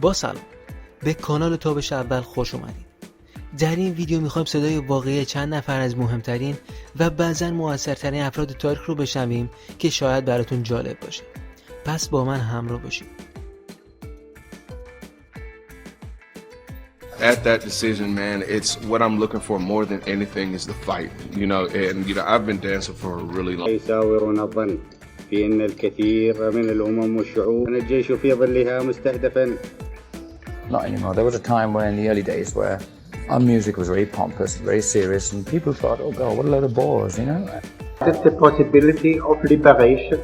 با سلام، به کانال تابش اول خوش اومدید. در این ویدیو میخوایم صدای واقعی چند نفر از مهمترین و بعضاً موثرترین افراد تاریخ رو بشنویم که شاید براتون جالب باشه. پس با من همراه باشید. At that decision, man, it's what I'm looking for more than anything is the fight, and I've been dancing for a really long time. يساورون الظن في أن الكثير من الأمم والشعوب أن الجيش في ظلها مستهدفا. Not anymore. There was a time when in the early days where our music was very pompous, very serious, and people thought, oh God, what a load of bores, you know? That's the possibility of liberation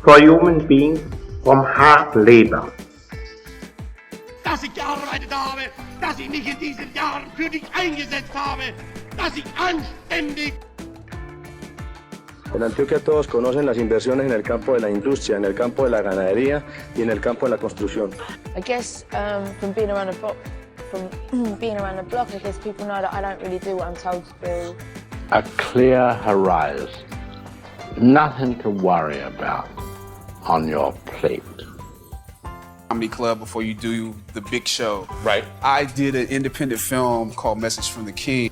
for human beings from hard labor. Dass ich gearbeitet habe, dass ich mich in diesen Jahren für dich eingesetzt habe, dass ich anständig. En Antioquia todos conocen las inversiones en el campo de la industria, en el campo de la ganadería y en el campo de la construcción. I guess from being around the block, I guess people know that I don't really do what I'm told to do. A clear horizon, nothing to worry about on your plate. Comedy club before you do the big show. Right. I did an independent film called Message from the King.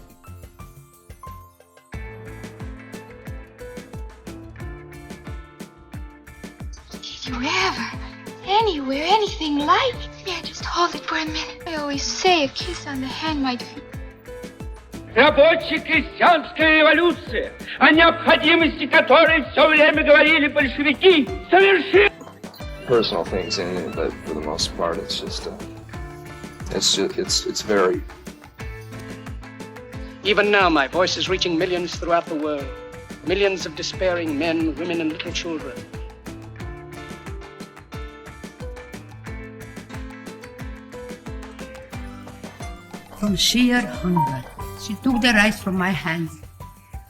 Did you ever, anywhere, anything like? Yeah, just hold it for a minute. I always say a kiss on the hand might feel. Рабочая крестьянская революция, о необходимости которой все время говорили большевики, совершила. Personal things in it, but for the most part, it's just it's very. Even now, my voice is reaching millions throughout the world, millions of despairing men, women, and little children. From sheer hunger, she took the rice from my hands.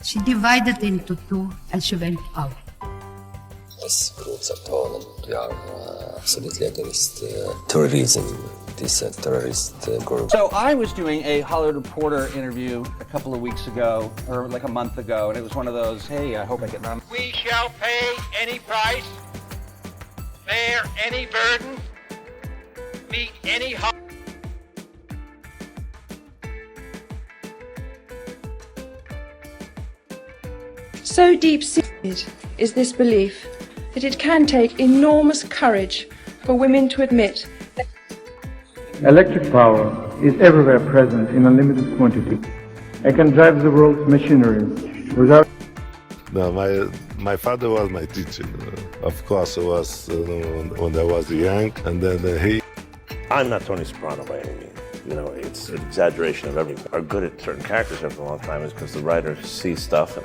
She divided it into two, and she went out. Es großer Talen, ja, absolutely against terrorism, this terrorist group. So I was doing a Hollywood Reporter interview a couple of weeks ago, or like a month ago, and it was one of those, hey, I hope I get none. We shall pay any price, bear any burden, meet any harm. So deep-seated is this belief that it can take enormous courage for women to admit. Electric power is everywhere present in unlimited quantity. It can drive the world's machinery without. No, my father was my teacher. Of course, it was when I was young, and then he. I'm not Tony Soprano by any means. It's an exaggeration of everything. Are good at certain characters for a long time is because the writer sees stuff.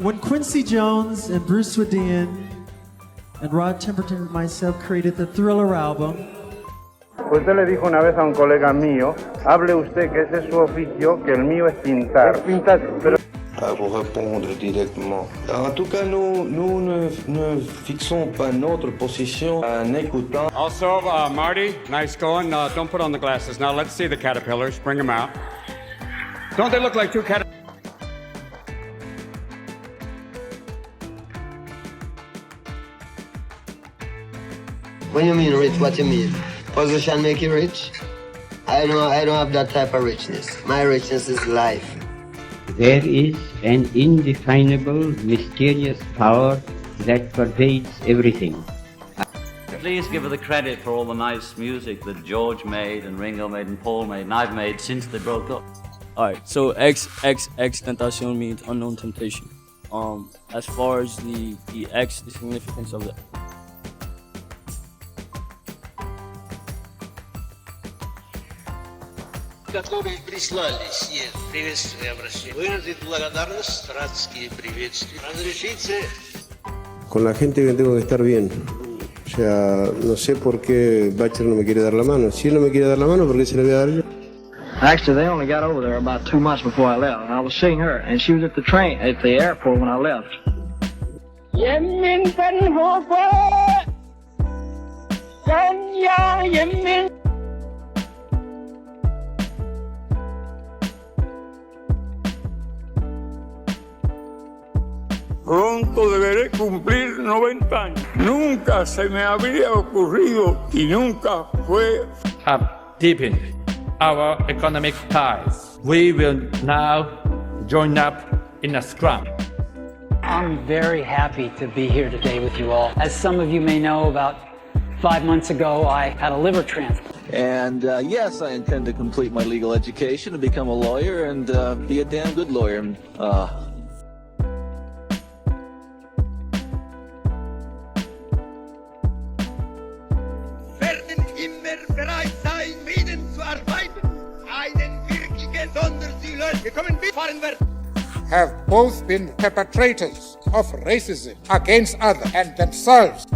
When Quincy Jones and Bruce Swedien and Rod Temperton and myself created the Thriller album. Usted le dijo una vez a un colega mío, hable usted que ese es su oficio, que el mío es pintar. Pintar, pero... Pour répondre directement. En tout cas, nous ne fixons pas notre position en écoutant. Also, Marty, nice going. Don't put on the glasses. Now let's see the caterpillars. Bring them out. Don't they look like two caterpillars? When you mean rich, what you mean? Position make you rich? I don't have that type of richness. My richness is life. There is an indefinable, mysterious power that pervades everything. Please give her the credit for all the nice music that George made and Ringo made and Paul made and I've made since they broke up. Alright, so Tentacion means unknown temptation. As far as the X, the significance of it. Которые прислали все приветственные обращения. Выразить благодарность, братские приветствия. Разрешите. Con la gente que tengo que estar bien. O sea, no sé por qué Bachelor no me quiere dar la mano. Si él no me quiere dar la mano, ¿por qué se le voy a dar yo? Actually, they only got over there about 2 months before I left. I was seeing her, and she was at the airport when I left. Pronto deberé cumplir 90 años. Nunca se me habría ocurrido y nunca fue. Have deepened our economic ties. We will now join up in a scrum. I'm very happy to be here today with you all. As some of you may know, about 5 months ago, I had a liver transplant. And yes, I intend to complete my legal education and become a lawyer and be a damn good lawyer. Werden immer bereit sein, mit ihnen zu arbeiten. Einen wirklichen Sonderziel gekommen fahren werden. Have both been perpetrators of racism against others and themselves.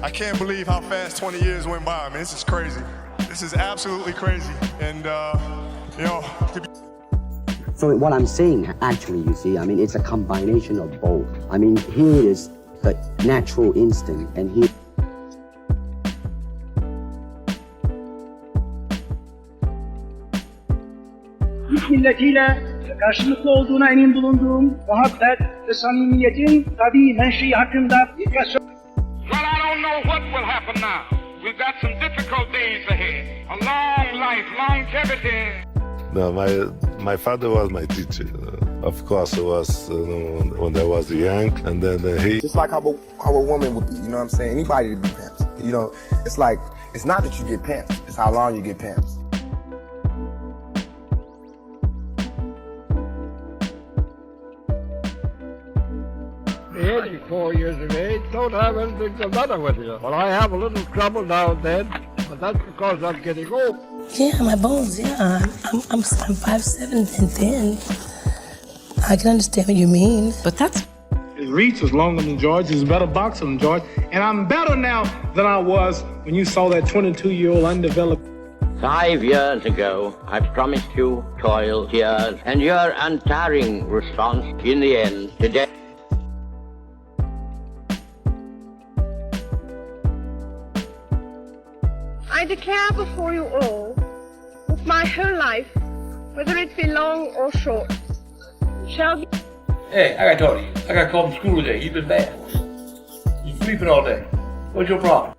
I can't believe how fast 20 years went by. I mean, this is crazy. This is absolutely crazy. And, you know... So what I'm saying, actually, you see, I mean, it's a combination of both. I mean, here is the natural instinct, and here... milletiyle karşılıklı olduğuna emin bulunduğum muhabbet ve samimiyetin tabii menşei hakkında birkaç Well, I don't know what will happen now. We've got some difficult days ahead. A long life, longevity. No, my father was my teacher. Of course, it was when I was young, and then he... Just like how a woman would be, you know what I'm saying? Anybody to be pimps. You know, it's like, it's not that you get pimps, it's how long you get pimps. 84 years of age, don't have anything the matter with you. Well, I have a little trouble now and then, but that's because I'm getting old. Yeah, my bones, yeah. I'm 5'7" and thin. I can understand what you mean. But that's... His reach was longer than George. He's a better boxer than George. And I'm better now than I was when you saw that 22-year-old undeveloped. 5 years ago, I promised you toil, tears, and your untiring response in the end today. I declare before you all that my whole life, whether it be long or short, shall be... Hey, I gotta talk to you. I gotta call from school today. You've been bad. You sleeping all day. What's your problem?